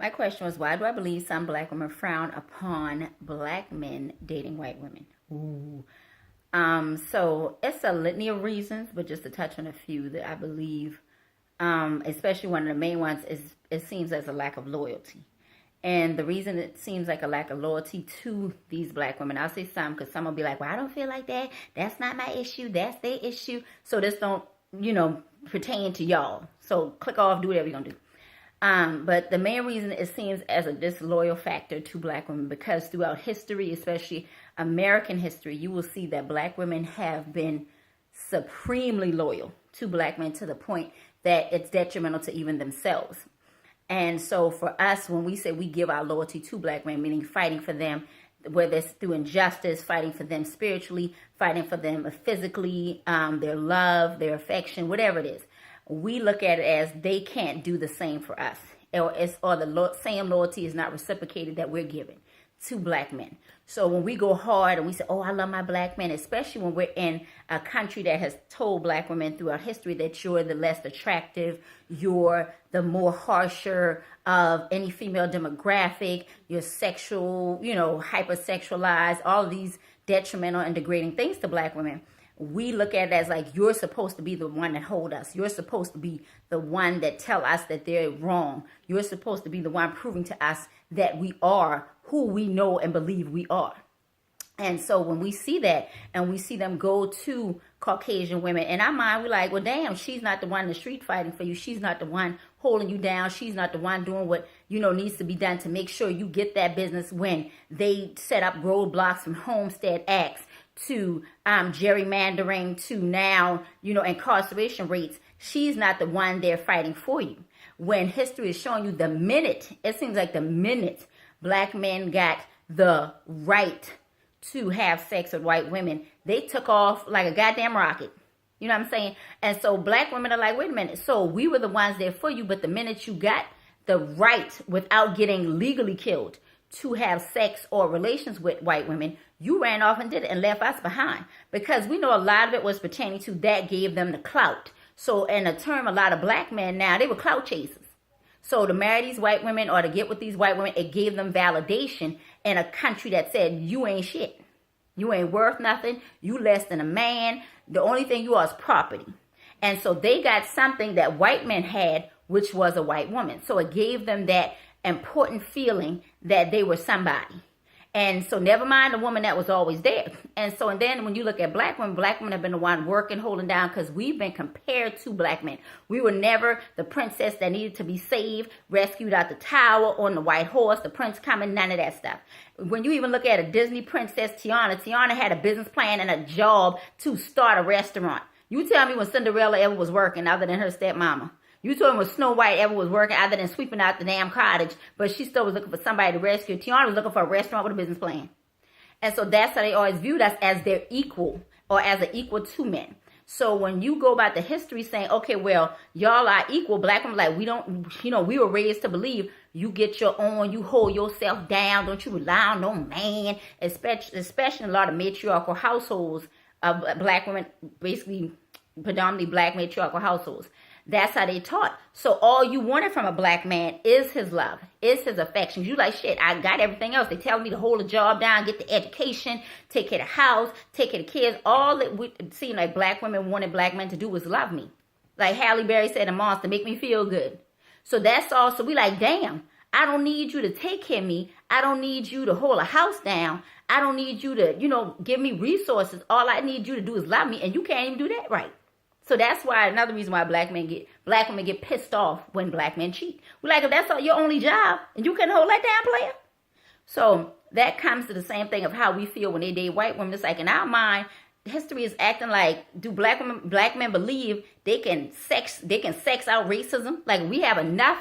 My question was, why do I believe some black women frown upon black men dating white women? Ooh. So it's a litany of reasons, but just to touch on a few that I believe, especially one of the main ones is it seems as a lack of loyalty. And the reason it seems like a lack of loyalty to these black women, I'll say some because some will be like, well, I don't feel like that. That's not my issue. That's their issue. So this don't, pertain to y'all. So click off, do whatever you're going to do. But the main reason it seems as a disloyal factor to black women because throughout history, especially American history, you will see that black women have been supremely loyal to black men to the point that it's detrimental to even themselves. And so for us, when we say we give our loyalty to black men, meaning fighting for them, whether it's through injustice, fighting for them spiritually, fighting for them physically, their love, their affection, whatever it is, we look at it as they can't do the same for us. Or the same loyalty is not reciprocated that we're giving to black men. So when we go hard and we say, oh, I love my black men, especially when we're in a country that has told black women throughout history that you're the less attractive, you're the more harsher of any female demographic, you're sexual, hypersexualized, all of these detrimental and degrading things to black women. We look at it as like you're supposed to be the one that hold us. You're supposed to be the one that tell us that they're wrong. You're supposed to be the one proving to us that we are who we know and believe we are. And so when we see that and we see them go to Caucasian women, in our mind, we're like, well, damn, she's not the one in the street fighting for you. She's not the one holding you down. She's not the one doing what, needs to be done to make sure you get that business when they set up roadblocks from Homestead Acts to gerrymandering to now, incarceration rates. She's not the one there fighting for you. When history is showing you it seems like the minute black men got the right to have sex with white women, they took off like a goddamn rocket. You know what I'm saying? And so black women are like, wait a minute. So we were the ones there for you, but the minute you got the right without getting legally killed to have sex or relations with white women, you ran off and did it and left us behind. Because we know a lot of it was pertaining to that gave them the clout. So in a term, a lot of black men now, they were clout chasers. So to marry these white women or to get with these white women, it gave them validation in a country that said, you ain't shit. You ain't worth nothing. You less than a man. The only thing you are is property. And so they got something that white men had, which was a white woman. So it gave them that important feeling that they were somebody. And so never mind the woman that was always there. And then when you look at black women have been the one working, holding down, because we've been compared to black men. We were never the princess that needed to be saved, rescued out the tower on the white horse, the prince coming, none of that stuff. When you even look at a Disney princess, Tiana had a business plan and a job to start a restaurant. You tell me when Cinderella ever was working other than her stepmama. You told me when Snow White ever was working other than sweeping out the damn cottage, but she still was looking for somebody to rescue. Tiana was looking for a restaurant with a business plan. And so that's how they always viewed us, as their equal or as an equal to men. So when you go about the history saying, okay, well, y'all are equal, black women, like we don't, we were raised to believe you get your own, you hold yourself down, don't you rely on no man, especially in a lot of matriarchal households, black women, basically predominantly black matriarchal households. That's how they taught. So all you wanted from a black man is his love, is his affection. You like, shit, I got everything else. They tell me to hold a job down, get the education, take care of the house, take care of the kids. All it seemed like black women wanted black men to do was love me. Like Halle Berry said in Monster, make me feel good. So that's all. So we like, damn, I don't need you to take care of me. I don't need you to hold a house down. I don't need you to, give me resources. All I need you to do is love me. And you can't even do that right. So that's why another reason why black women get pissed off when black men cheat. We're like, if that's your only job and you can hold that damn player. So that comes to the same thing of how we feel when they date white women. It's like in our mind, history is acting like, do black men believe they can sex out racism? Like we have enough,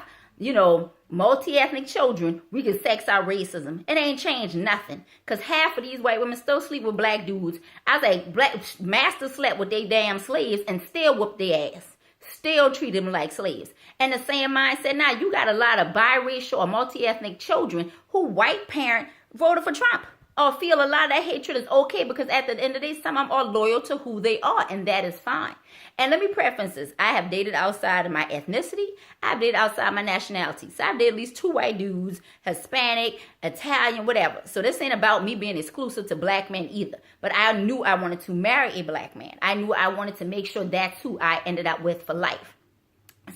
multi-ethnic children, we can sex out racism. It ain't changed nothing. Because half of these white women still sleep with black dudes. I was like, black masters slept with they damn slaves and still whooped their ass. Still treat them like slaves. And the same mindset now, you got a lot of biracial or multi-ethnic children who white parent voted for Trump. or feel a lot of that hatred is okay, because at the end of the day, some of them are loyal to who they are, and that is fine. And let me preface this. I have dated outside of my ethnicity. I've dated outside my nationality. So I've dated at least 2 white dudes, Hispanic, Italian, whatever. So this ain't about me being exclusive to black men either. But I knew I wanted to marry a black man. I knew I wanted to make sure that's who I ended up with for life.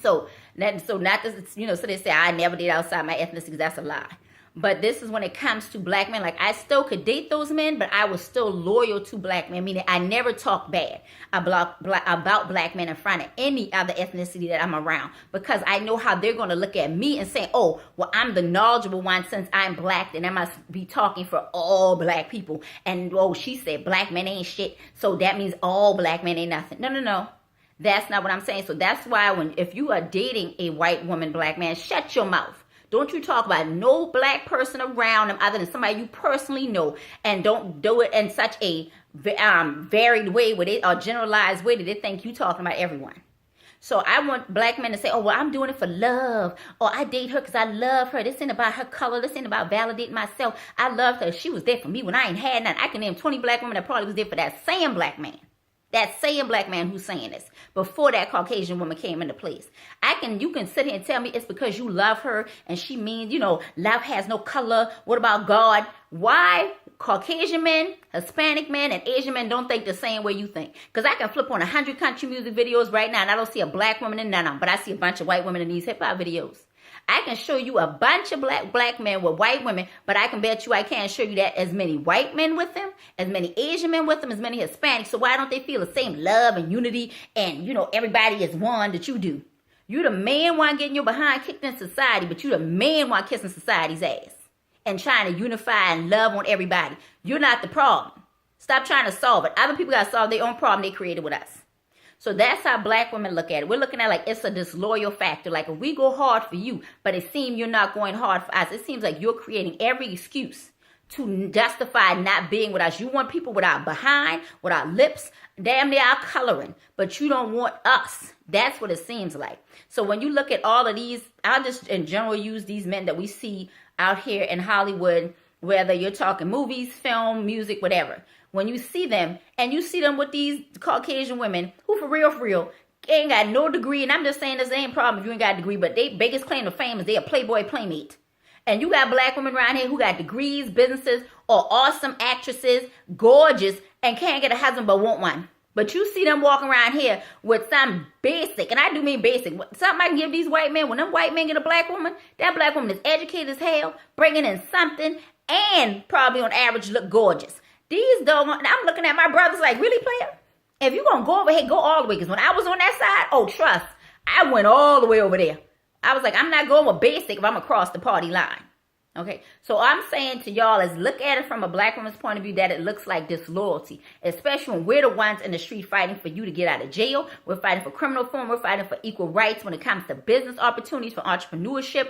So not this, so they say I never did outside my ethnicity, because that's a lie. But this is when it comes to black men. Like, I still could date those men, but I was still loyal to black men, meaning I never talk bad about black men in front of any other ethnicity that I'm around, because I know how they're going to look at me and say, oh, well, I'm the knowledgeable one since I'm black, then I must be talking for all black people. And, oh, she said black men ain't shit, so that means all black men ain't nothing. No. That's not what I'm saying. So that's why if you are dating a white woman, black man, shut your mouth. Don't you talk about no black person around them other than somebody you personally know. And don't do it in such a varied way or generalized way that they think you talking about everyone. So I want black men to say, oh, well, I'm doing it for love. Or I date her because I love her. This ain't about her color. This ain't about validating myself. I loved her. She was there for me when I ain't had none. I can name 20 black women that probably was there for that same black man. That same black man who's saying this before that Caucasian woman came into place. You can sit here and tell me it's because you love her and she means, love has no color. What about God? Why Caucasian men, Hispanic men, and Asian men don't think the same way you think? Because I can flip on 100 country music videos right now and I don't see a black woman in none of them, but I see a bunch of white women in these hip hop videos. I can show you a bunch of black men with white women, but I can bet you I can't show you that as many white men with them, as many Asian men with them, as many Hispanics. So why don't they feel the same love and unity and, everybody is one that you do? You the man want getting your behind kicked in society, but you the man want kissing society's ass and trying to unify and love on everybody. You're not the problem. Stop trying to solve it. Other people got to solve their own problem they created with us. So that's how black women look at it. We're looking at like it's a disloyal factor. Like, if we go hard for you, but it seems you're not going hard for us, it seems like you're creating every excuse to justify not being with us. You want people with our behind, with our lips, damn near our coloring, but you don't want us. That's what it seems like. So when you look at all of these, I'll just in general use these men that we see out here in Hollywood, whether you're talking movies, film, music, whatever. When you see them, and you see them with these Caucasian women who for real, ain't got no degree, and I'm just saying the same problem if you ain't got a degree, but they biggest claim to fame is they a Playboy playmate. And you got black women around here who got degrees, businesses, or awesome actresses, gorgeous, and can't get a husband but want one. But you see them walking around here with some basic, and I do mean basic, something I can give these white men. When them white men get a black woman, that black woman is educated as hell, bringing in something, and probably on average look gorgeous. These doggone, I'm looking at my brothers like, really, player? If you going to go over here, go all the way. Because when I was on that side, oh, trust, I went all the way over there. I was like, I'm not going with basic if I'm across the party line. Okay, so I'm saying to y'all is look at it from a black woman's point of view that it looks like disloyalty, especially when we're the ones in the street fighting for you to get out of jail. We're fighting for criminal reform. We're fighting for equal rights when it comes to business opportunities, for entrepreneurship,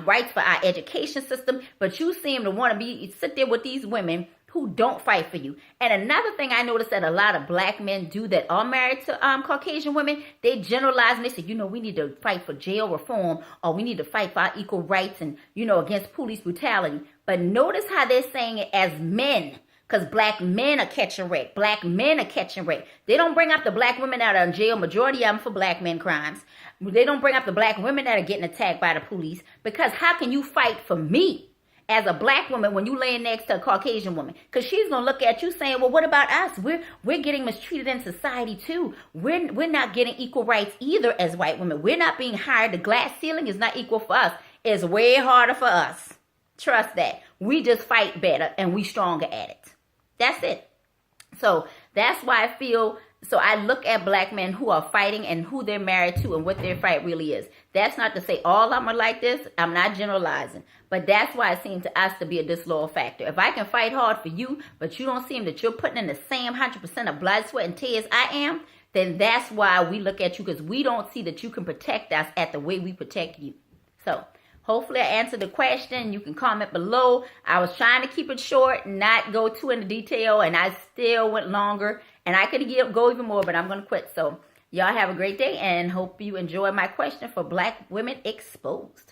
rights for our education system. But you seem to want to sit there with these women who don't fight for you. And another thing I noticed that a lot of black men do that are married to Caucasian women, they generalize and they say, we need to fight for jail reform, or we need to fight for our equal rights and, against police brutality. But notice how they're saying it as men, because black men are catching wreck. Black men are catching wreck. They don't bring up the black women that are in jail, majority of them for black men crimes. They don't bring up the black women that are getting attacked by the police, because how can you fight for me as a black woman when you laying next to a Caucasian woman? Because she's going to look at you saying, well, what about us? We're getting mistreated in society too. We're not getting equal rights either as white women. We're not being hired. The glass ceiling is not equal for us. It's way harder for us. Trust that. We just fight better and we stronger at it. That's it. So that's why I look at black men who are fighting and who they're married to and what their fight really is. That's not to say all of them are like this. I'm not generalizing. But that's why it seems to us to be a disloyal factor. If I can fight hard for you, but you don't seem that you're putting in the same 100% of blood, sweat, and tears I am, then that's why we look at you, because we don't see that you can protect us at the way we protect you. So hopefully I answered the question. You can comment below. I was trying to keep it short, not go too into detail, and I still went longer. And I could go even more, but I'm going to quit. So y'all have a great day and hope you enjoy my question for Black Women Exposed.